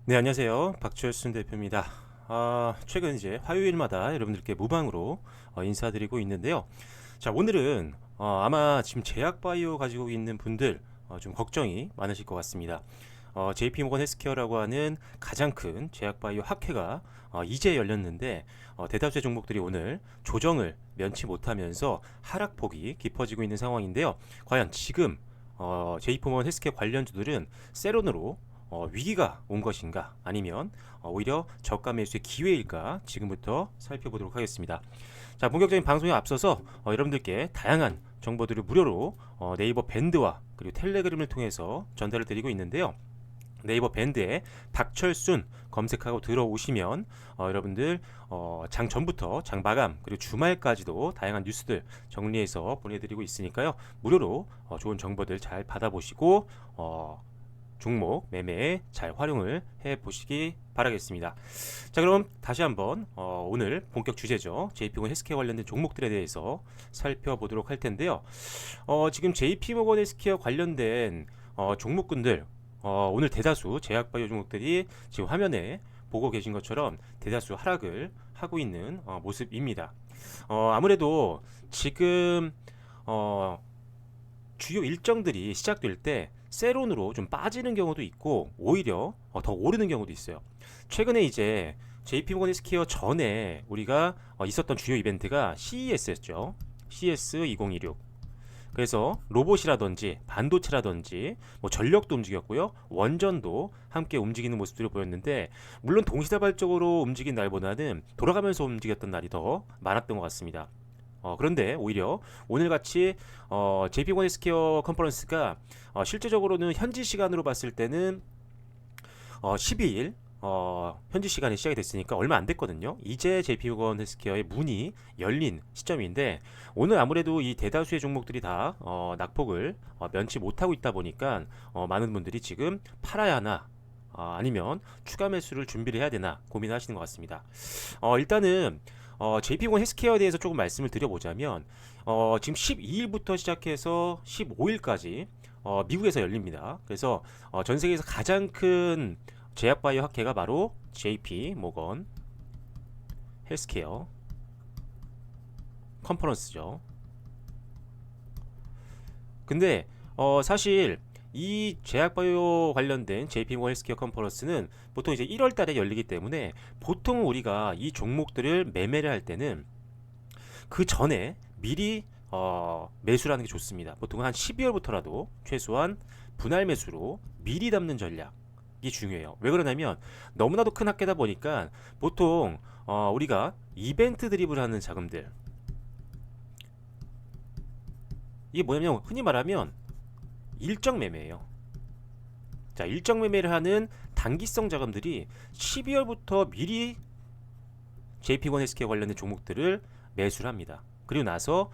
네, 안녕하세요. 박철순 대표입니다. 최근 이제 화요일마다 여러분들께 무방으로 인사드리고 있는데요. 자, 오늘은 아마 지금 제약바이오 가지고 있는 분들 좀 걱정이 많으실 것 같습니다. JP모건 헬스케어라고 하는 가장 큰 제약바이오 학회가 이제 열렸는데 대다수의 종목들이 오늘 조정을 면치 못하면서 하락폭이 깊어지고 있는 상황인데요. 과연 지금 JP모건 헬스케어 관련주들은 세론으로 위기가 온 것인가 아니면 오히려 저가 매수의 기회일까 지금부터 살펴보도록 하겠습니다. 자, 본격적인 방송에 앞서서 여러분들께 다양한 정보들을 무료로 네이버 밴드와 그리고 텔레그램을 통해서 전달을 드리고 있는데요. 네이버 밴드에 박철순 검색하고 들어오시면 여러분들 장 전부터 장 마감 그리고 주말까지도 다양한 뉴스들 정리해서 보내드리고 있으니까요. 무료로 좋은 정보들 잘 받아보시고 종목 매매에 잘 활용을 해 보시기 바라겠습니다. 자, 그럼 다시 한번 오늘 본격 주제죠. JP모건 헬스케어 관련된 종목들에 대해서 살펴보도록 할 텐데요. 지금 JP모건 헬스케어 관련된 종목군들 오늘 대다수 제약바이오 종목들이 지금 화면에 보고 계신 것처럼 대다수 하락을 하고 있는 모습입니다. 아무래도 지금 주요 일정들이 시작될 때 세론으로 좀 빠지는 경우도 있고 오히려 더 오르는 경우도 있어요. 최근에 이제 JP모건 헬스케어 전에 우리가 있었던 주요 이벤트가 CES였죠. CES 2016. 그래서 로봇이라든지 반도체라든지 뭐 전력도 움직였고요. 원전도 함께 움직이는 모습들을 보였는데 물론 동시다발적으로 움직인 날보다는 돌아가면서 움직였던 날이 더 많았던 것 같습니다. 그런데 오히려 오늘같이 JP모건 헬스케어 컨퍼런스가 실제적으로는 현지 시간으로 봤을 때는 12일 현지 시간에 시작이 됐으니까 얼마 안 됐거든요. 이제 JP모건 헬스케어의 문이 열린 시점인데 오늘 아무래도 이 대다수의 종목들이 다 낙폭을 면치 못하고 있다 보니까 많은 분들이 지금 팔아야 하나 아니면 추가 매수를 준비를 해야 되나 고민하시는 것 같습니다. 일단은 JP모건 헬스케어에 대해서 조금 말씀을 드려보자면 지금 12일부터 시작해서 15일까지 미국에서 열립니다. 그래서 전 세계에서 가장 큰 제약바이오 학회가 바로 JP모건 헬스케어 컨퍼런스죠. 근데 사실 이 제약바이오 관련된 JP모건 헬스케어 컨퍼런스는 보통 이제 1월 달에 열리기 때문에 보통 우리가 이 종목들을 매매를 할 때는 그 전에 미리 매수를 하는 게 좋습니다. 보통 한 12월부터라도 최소한 분할 매수로 미리 담는 전략이 중요해요. 왜 그러냐면 너무나도 큰 학계다 보니까 보통 우리가 이벤트 드립을 하는 자금들, 이게 뭐냐면 흔히 말하면 일정 매매예요. 자, 일정 매매를 하는 단기성 자금들이 12월부터 미리 JP모건 헬스케어 관련된 종목들을 매수를 합니다. 그리고 나서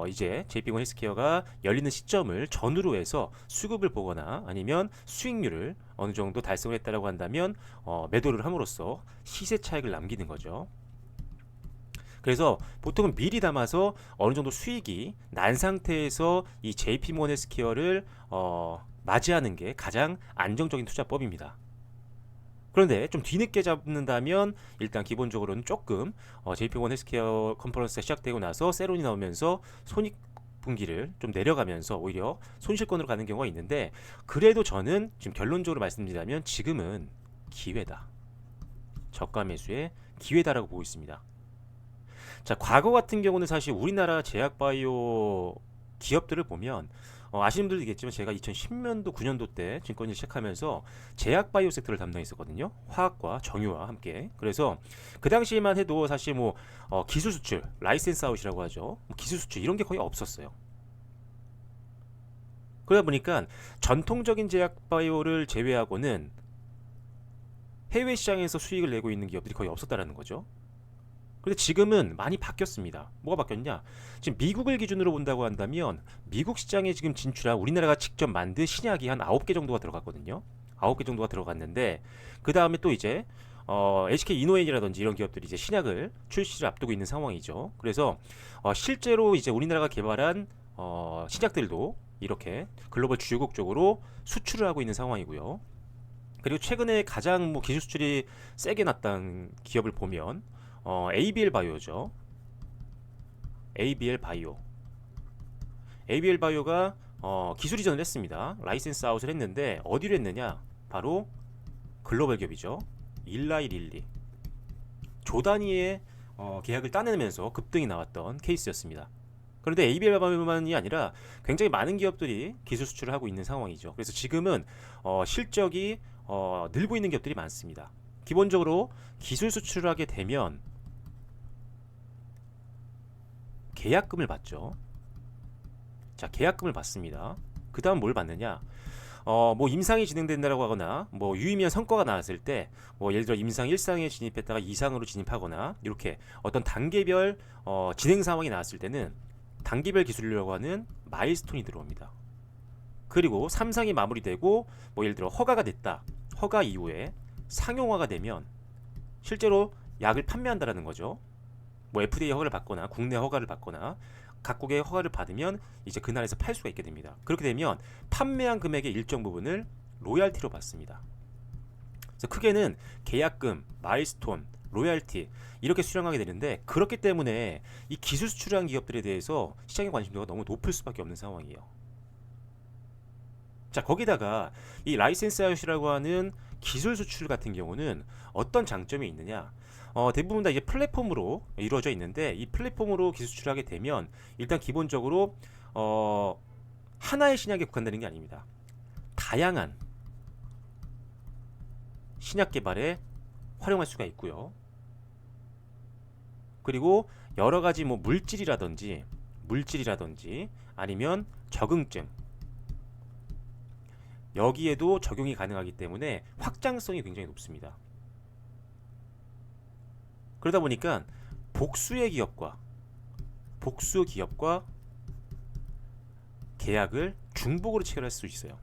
이제 JP모건 헬스케어가 열리는 시점을 전후로 해서 수급을 보거나 아니면 수익률을 어느 정도 달성을 했다라고 한다면 매도를 함으로써 시세 차익을 남기는 거죠. 그래서 보통은 미리 담아서 어느 정도 수익이 난 상태에서 이 JP모건 헬스케어를 맞이하는 게 가장 안정적인 투자법입니다. 그런데 좀 뒤늦게 잡는다면 일단 기본적으로는 조금 JP모건 헬스케어 컨퍼런스가 시작되고 나서 세론이 나오면서 손익 분기를 좀 내려가면서 오히려 손실권으로 가는 경우가 있는데 그래도 저는 지금 결론적으로 말씀드리자면 지금은 기회다. 저가 매수의 기회다라고 보고 있습니다. 자, 과거 같은 경우는 사실 우리나라 제약바이오 기업들을 보면 아시는 분들도 있겠지만 제가 2010년도 9년도 때 증권을 시작하면서 제약바이오 섹터를 담당했었거든요. 화학과 정유와 함께. 그래서 그 당시에만 해도 사실 뭐 기술 수출, 라이센스 아웃이라고 하죠. 뭐 기술 수출 이런 게 거의 없었어요. 그러다 보니까 전통적인 제약바이오를 제외하고는 해외 시장에서 수익을 내고 있는 기업들이 거의 없었다라는 거죠. 근데 지금은 많이 바뀌었습니다. 뭐가 바뀌었냐? 지금 미국을 기준으로 본다고 한다면 미국 시장에 지금 진출한 우리나라가 직접 만든 신약이 한 9개 정도가 들어갔거든요. 9개 정도가 들어갔는데 그 다음에 또 이제 SK 이노엔이라든지 이런 기업들이 이제 신약을 출시를 앞두고 있는 상황이죠. 그래서 실제로 이제 우리나라가 개발한 신약들도 이렇게 글로벌 주요국 쪽으로 수출을 하고 있는 상황이고요. 그리고 최근에 가장 뭐 기술 수출이 세게 났던 기업을 보면 ABL 바이오죠. ABL 바이오. ABL 바이오가 기술 이전을 했습니다. 라이센스 아웃을 했는데 어디로 했느냐? 바로 글로벌 기업이죠. 일라이 릴리. 조 단위의 계약을 따내면서 급등이 나왔던 케이스였습니다. 그런데 ABL 바이오만이 아니라 굉장히 많은 기업들이 기술 수출을 하고 있는 상황이죠. 그래서 지금은 실적이 늘고 있는 기업들이 많습니다. 기본적으로 기술 수출을 하게 되면 계약금을 받죠. 자, 계약금을 받습니다. 그 다음 뭘 받느냐? 뭐 임상이 진행된다라고 하거나 뭐 유의미한 성과가 나왔을 때 뭐 예를 들어 임상 1상에 진입했다가 2상으로 진입하거나 이렇게 어떤 단계별 진행 상황이 나왔을 때는 단계별 기술이라고 하는 마일스톤이 들어옵니다. 그리고 3상이 마무리되고 뭐 예를 들어 허가가 됐다. 허가 이후에 상용화가 되면 실제로 약을 판매한다라는 거죠. 뭐 FDA 허가를 받거나 국내 허가를 받거나 각국의 허가를 받으면 이제 그 나라에서 팔 수가 있게 됩니다. 그렇게 되면 판매한 금액의 일정 부분을 로얄티로 받습니다. 그래서 크게는 계약금, 마일스톤, 로얄티 이렇게 수령하게 되는데, 그렇기 때문에 이 기술 수출한 기업들에 대해서 시장의 관심도가 너무 높을 수밖에 없는 상황이에요. 자, 거기다가 이 라이센스 아웃이라고 하는 기술 수출 같은 경우는 어떤 장점이 있느냐? 대부분 다 이제 플랫폼으로 이루어져 있는데, 이 플랫폼으로 기술 수출하게 되면 일단 기본적으로 하나의 신약에 국한되는 게 아닙니다. 다양한 신약 개발에 활용할 수가 있고요. 그리고 여러 가지 뭐 물질이라든지 아니면 적응증, 여기에도 적용이 가능하기 때문에 확장성이 굉장히 높습니다. 그러다 보니까 복수 기업과 계약을 중복으로 체결할 수 있어요.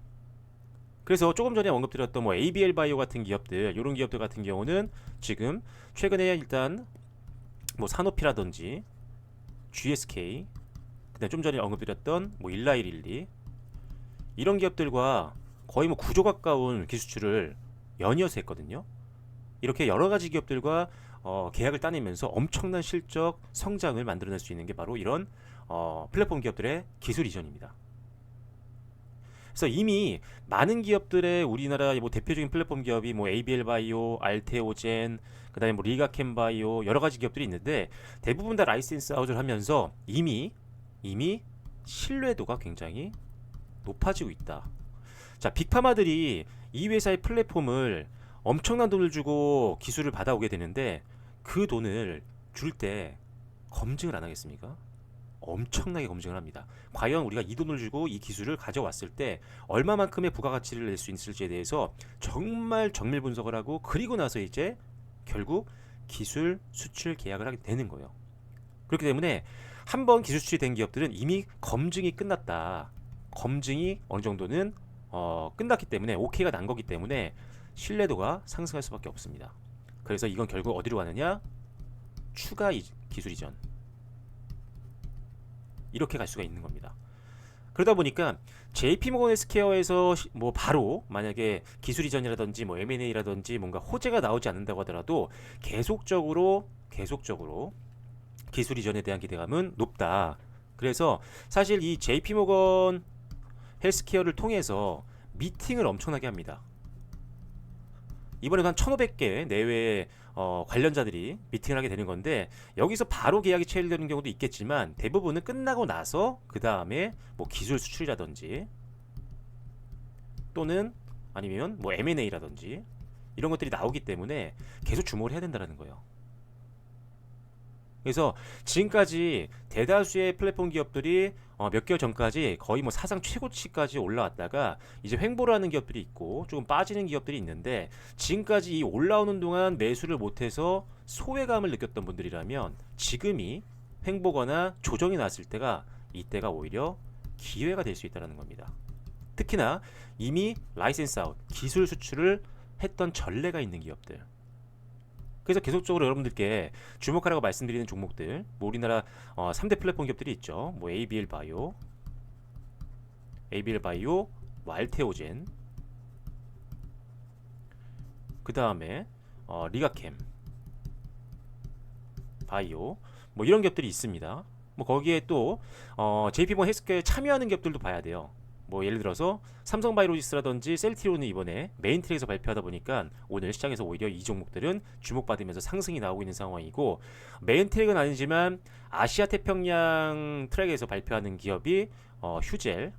그래서 조금 전에 언급드렸던 뭐 ABL 바이오 같은 기업들, 이런 기업들 같은 경우는 지금 최근에 일단 뭐 사노피라든지 GSK, 그다음 좀 전에 언급드렸던 뭐 일라이 릴리, 이런 기업들과 거의 뭐 구조 가까운 기술출을 연이어서 했거든요. 이렇게 여러 가지 기업들과 계약을 따내면서 엄청난 실적 성장을 만들어낼 수 있는 게 바로 이런 플랫폼 기업들의 기술 이전입니다. 그래서 이미 많은 기업들의 우리나라 뭐 대표적인 플랫폼 기업이 뭐 ABL 바이오, 알테오젠, 그다음에 뭐 리가켄 바이오, 여러 가지 기업들이 있는데 대부분 다 라이센스 아웃을 하면서 이미 신뢰도가 굉장히 높아지고 있다. 자, 빅파마들이 이 회사의 플랫폼을 엄청난 돈을 주고 기술을 받아오게 되는데, 그 돈을 줄 때 검증을 안 하겠습니까? 엄청나게 검증을 합니다. 과연 우리가 이 돈을 주고 이 기술을 가져왔을 때 얼마만큼의 부가가치를 낼 수 있을지에 대해서 정말 정밀 분석을 하고, 그리고 나서 이제 결국 기술 수출 계약을 하게 되는 거예요. 그렇기 때문에 한번 기술 수출이 된 기업들은 이미 검증이 끝났다. 검증이 어느 정도는 끝났기 때문에 오케이가 난 거기 때문에 신뢰도가 상승할 수밖에 없습니다. 그래서 이건 결국 어디로 가느냐? 추가 기술 이전. 이렇게 갈 수가 있는 겁니다. 그러다 보니까 JP모건 헬스케어에서 뭐 바로 만약에 기술 이전이라든지 뭐 M&A라든지 뭔가 호재가 나오지 않는다고 하더라도 계속적으로 기술 이전에 대한 기대감은 높다. 그래서 사실 이 JP모건 헬스케어를 통해서 미팅을 엄청나게 합니다. 이번에도 한 1,500개 내외의 관련자들이 미팅을 하게 되는 건데, 여기서 바로 계약이 체결되는 경우도 있겠지만 대부분은 끝나고 나서 그 다음에 뭐 기술 수출이라든지 또는 아니면 뭐 M&A라든지 이런 것들이 나오기 때문에 계속 주목을 해야 된다는 거예요. 그래서 지금까지 대다수의 플랫폼 기업들이 몇 개월 전까지 거의 뭐 사상 최고치까지 올라왔다가 이제 횡보를 하는 기업들이 있고 조금 빠지는 기업들이 있는데, 지금까지 이 올라오는 동안 매수를 못해서 소외감을 느꼈던 분들이라면 지금이 횡보거나 조정이 났을 때가, 이때가 오히려 기회가 될 수 있다는 겁니다. 특히나 이미 라이센스 아웃, 기술 수출을 했던 전례가 있는 기업들. 그래서 계속적으로 여러분들께 주목하라고 말씀드리는 종목들, 뭐 우리나라 3대 플랫폼 기업들이 있죠. 뭐 ABL 바이오, 뭐 알테오젠, 그 다음에 리가캠, 바이오, 뭐 이런 기업들이 있습니다. 뭐 거기에 또 JP모건 헬스케어에 참여하는 기업들도 봐야 돼요. 뭐 예를 들어서 삼성바이오로직스라든지 셀트리온은 이번에 메인 트랙에서 발표하다 보니까 오늘 시장에서 오히려 이 종목들은 주목받으면서 상승이 나오고 있는 상황이고, 메인 트랙은 아니지만 아시아 태평양 트랙에서 발표하는 기업이 휴젤,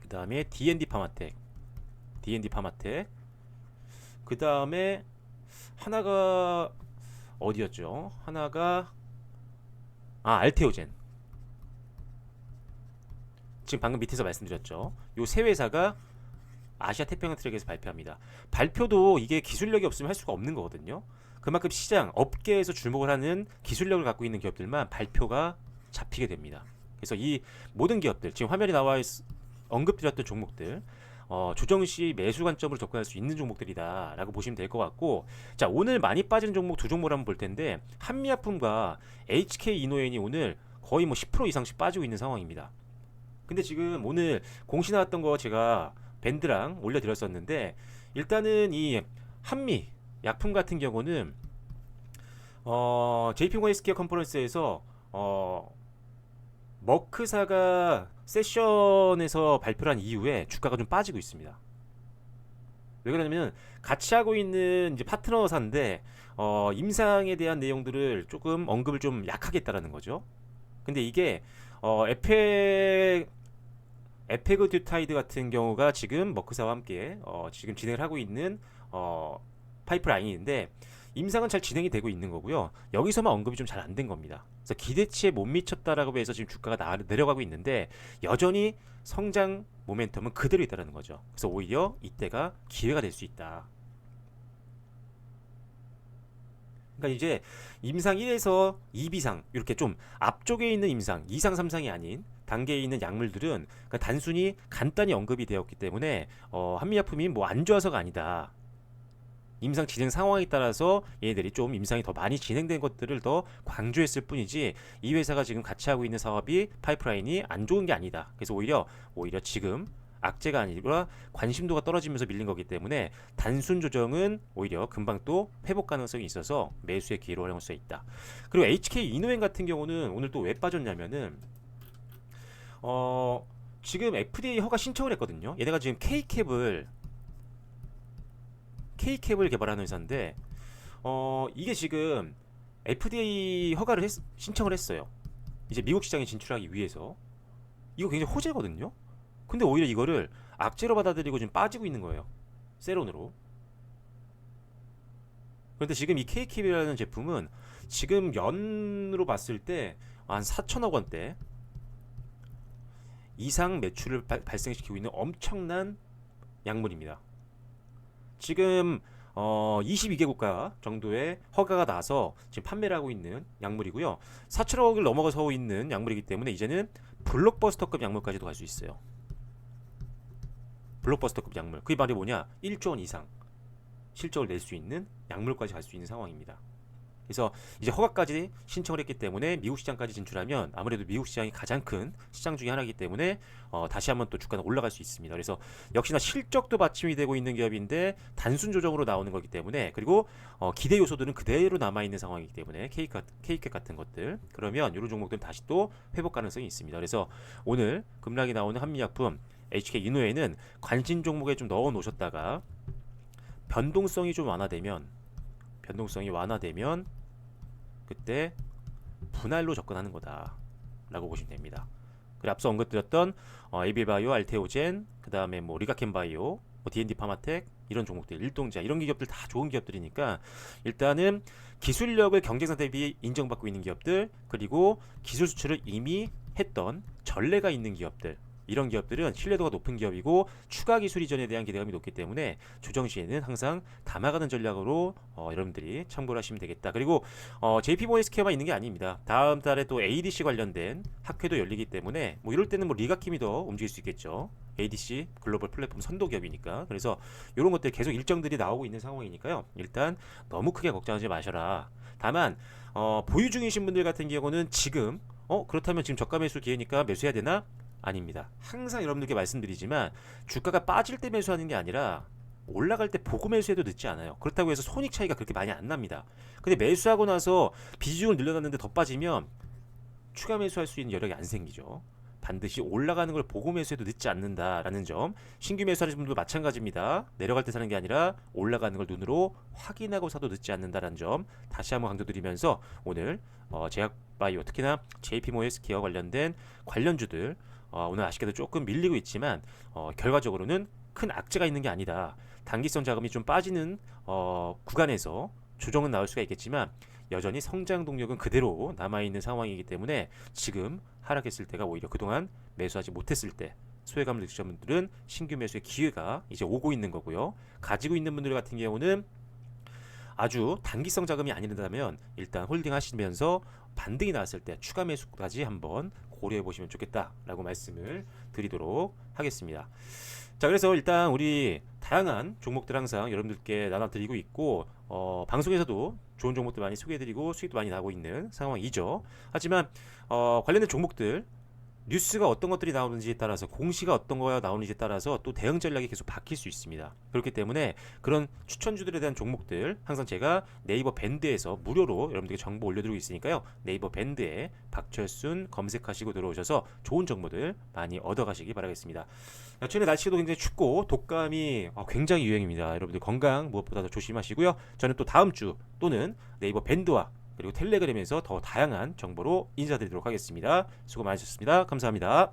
그 다음에 D&D 파마텍, 그 다음에 하나가 어디였죠? 하나가 알테오젠. 지금 방금 밑에서 말씀드렸죠. 요 세 회사가 아시아 태평양 트랙에서 발표합니다. 발표도 이게 기술력이 없으면 할 수가 없는 거거든요. 그만큼 시장, 업계에서 주목을 하는 기술력을 갖고 있는 기업들만 발표가 잡히게 됩니다. 그래서 이 모든 기업들, 지금 화면에 나와 언급드렸던 종목들, 조정 시 매수 관점으로 접근할 수 있는 종목들이다 라고 보시면 될 것 같고, 자, 오늘 많이 빠진 종목 두 종목을 한번 볼 텐데, 한미약품과 HK 이노엔이 오늘 거의 뭐 10% 이상씩 빠지고 있는 상황입니다. 근데 지금 오늘 공시 나왔던 거 제가 밴드랑 올려드렸었는데, 일단은 이 한미 약품 같은 경우는 JP모건 헬스케어 컨퍼런스에서 머크사가 세션에서 발표를 한 이후에 주가가 좀 빠지고 있습니다. 왜 그러냐면 같이 하고 있는 이제 파트너사인데 임상에 대한 내용들을 조금 언급을 좀 약하게 했다라는 거죠. 근데 이게 에페그듀타이드 같은 경우가 지금 머크사와 함께 지금 진행을 하고 있는 파이프라인인데, 임상은 잘 진행이 되고 있는 거고요. 여기서만 언급이 좀 잘 안 된 겁니다. 그래서 기대치에 못 미쳤다라고 해서 지금 주가가 내려가고 있는데, 여전히 성장 모멘텀은 그대로 있다는 거죠. 그래서 오히려 이때가 기회가 될 수 있다. 그러니까 이제 임상 1에서 2비상 이렇게 좀 앞쪽에 있는 임상 2상 3상이 아닌 단계에 있는 약물들은 그러니까 단순히 간단히 언급이 되었기 때문에 한미약품이 뭐 안 좋아서가 아니다. 임상 진행 상황에 따라서 얘네들이 좀 임상이 더 많이 진행된 것들을 더 강조했을 뿐이지, 이 회사가 지금 같이 하고 있는 사업이 파이프라인이 안 좋은 게 아니다. 그래서 오히려 지금 악재가 아니라 관심도가 떨어지면서 밀린 거기 때문에 단순 조정은 오히려 금방 또 회복 가능성이 있어서 매수의 기회로 활용할 수 있다. 그리고 HK 이노엔같은 경우는 오늘 또 왜 빠졌냐면은 지금 FDA 허가 신청을 했거든요. 얘네가 지금 K캡을 개발하는 회사인데 이게 지금 FDA 허가를 신청을 했어요. 이제 미국 시장에 진출하기 위해서. 이거 굉장히 호재거든요. 근데 오히려 이거를 악재로 받아들이고 지금 빠지고 있는 거예요. 세론으로. 그런데 지금 이 K캡이라는 제품은 지금 연으로 봤을 때 한 4천억 원대 이상 매출을 발생시키고 있는 엄청난 약물입니다. 지금 22개 국가 정도의 허가가 나서 지금 판매를 하고 있는 약물이고요. 4천억을 넘어가서 있는 약물이기 때문에 이제는 블록버스터급 약물까지도 갈 수 있어요. 블록버스터급 약물. 그게 말이 뭐냐? 1조 원 이상 실적을 낼 수 있는 약물까지 갈 수 있는 상황입니다. 그래서 이제 허가까지 신청을 했기 때문에 미국 시장까지 진출하면 아무래도 미국 시장이 가장 큰 시장 중에 하나이기 때문에 다시 한번 또 주가는 올라갈 수 있습니다. 그래서 역시나 실적도 받침이 되고 있는 기업인데 단순 조정으로 나오는 거기 때문에, 그리고 기대 요소들은 그대로 남아있는 상황이기 때문에 K캡 같은 것들, 그러면 이런 종목들은 다시 또 회복 가능성이 있습니다. 그래서 오늘 급락이 나오는 한미약품, HK 이노엔은 관심 종목에 좀 넣어 놓으셨다가 변동성이 완화되면 그때 분할로 접근하는 거다 라고 보시면 됩니다. 그리고 앞서 언급드렸던 에이빌바이오, 알테오젠, 그 다음에 뭐 리가켄바이오, 뭐 D&D 파마텍 이런 종목들, 일동자 이런 기업들 다 좋은 기업들이니까 일단은 기술력을 경쟁사 대비 인정받고 있는 기업들, 그리고 기술 수출을 이미 했던 전례가 있는 기업들, 이런 기업들은 신뢰도가 높은 기업이고 추가 기술 이전에 대한 기대감이 높기 때문에 조정 시에는 항상 담아가는 전략으로 여러분들이 참고를 하시면 되겠다. 그리고 JP모건 헬스케어만 있는 게 아닙니다. 다음 달에 또 ADC 관련된 학회도 열리기 때문에 뭐 이럴 때는 뭐 리가킴이 더 움직일 수 있겠죠. ADC 글로벌 플랫폼 선도 기업이니까. 그래서 이런 것들 계속 일정들이 나오고 있는 상황이니까요. 일단 너무 크게 걱정하지 마셔라. 다만 보유 중이신 분들 같은 경우는 지금 그렇다면 지금 저가 매수 기회니까 매수해야 되나? 아닙니다. 항상 여러분들께 말씀드리지만 주가가 빠질 때 매수하는 게 아니라 올라갈 때 보고 매수해도 늦지 않아요. 그렇다고 해서 손익 차이가 그렇게 많이 안 납니다. 근데 매수하고 나서 비중을 늘려놨는데 더 빠지면 추가 매수할 수 있는 여력이 안 생기죠. 반드시 올라가는 걸 보고 매수해도 늦지 않는다라는 점. 신규 매수하는 분들도 마찬가지입니다. 내려갈 때 사는 게 아니라 올라가는 걸 눈으로 확인하고 사도 늦지 않는다라는 점 다시 한번 강조드리면서 오늘 제약바이오 특히나 JP모어 헬스케어 관련된 관련주들 오늘 아쉽게도 조금 밀리고 있지만 결과적으로는 큰 악재가 있는 게 아니다. 단기성 자금이 좀 빠지는 구간에서 조정은 나올 수가 있겠지만 여전히 성장 동력은 그대로 남아있는 상황이기 때문에 지금 하락했을 때가 오히려 그동안 매수하지 못했을 때 소외감을 느끼신 분들은 신규 매수의 기회가 이제 오고 있는 거고요. 가지고 있는 분들 같은 경우는 아주 단기성 자금이 아니라면 일단 홀딩 하시면서 반등이 나왔을 때 추가 매수까지 한번 고려해 보시면 좋겠다라고 말씀을 드리도록 하겠습니다. 자, 그래서 일단 우리 다양한 종목들 항상 여러분들께 나눠드리고 있고 방송에서도 좋은 종목들 많이 소개해드리고 수익도 많이 나고 있는 상황이죠. 하지만 관련된 종목들 뉴스가 어떤 것들이 나오는지에 따라서 공시가 어떤 거가 나오는지에 따라서 또 대응 전략이 계속 바뀔 수 있습니다. 그렇기 때문에 그런 추천주들에 대한 종목들 항상 제가 네이버 밴드에서 무료로 여러분들께 정보 올려드리고 있으니까요. 네이버 밴드에 박철순 검색하시고 들어오셔서 좋은 정보들 많이 얻어가시기 바라겠습니다. 최근에 날씨도 굉장히 춥고 독감이 굉장히 유행입니다. 여러분들 건강 무엇보다 더 조심하시고요. 저는 또 다음 주 또는 네이버 밴드와 그리고 텔레그램에서 더 다양한 정보로 인사드리도록 하겠습니다. 수고 많으셨습니다. 감사합니다.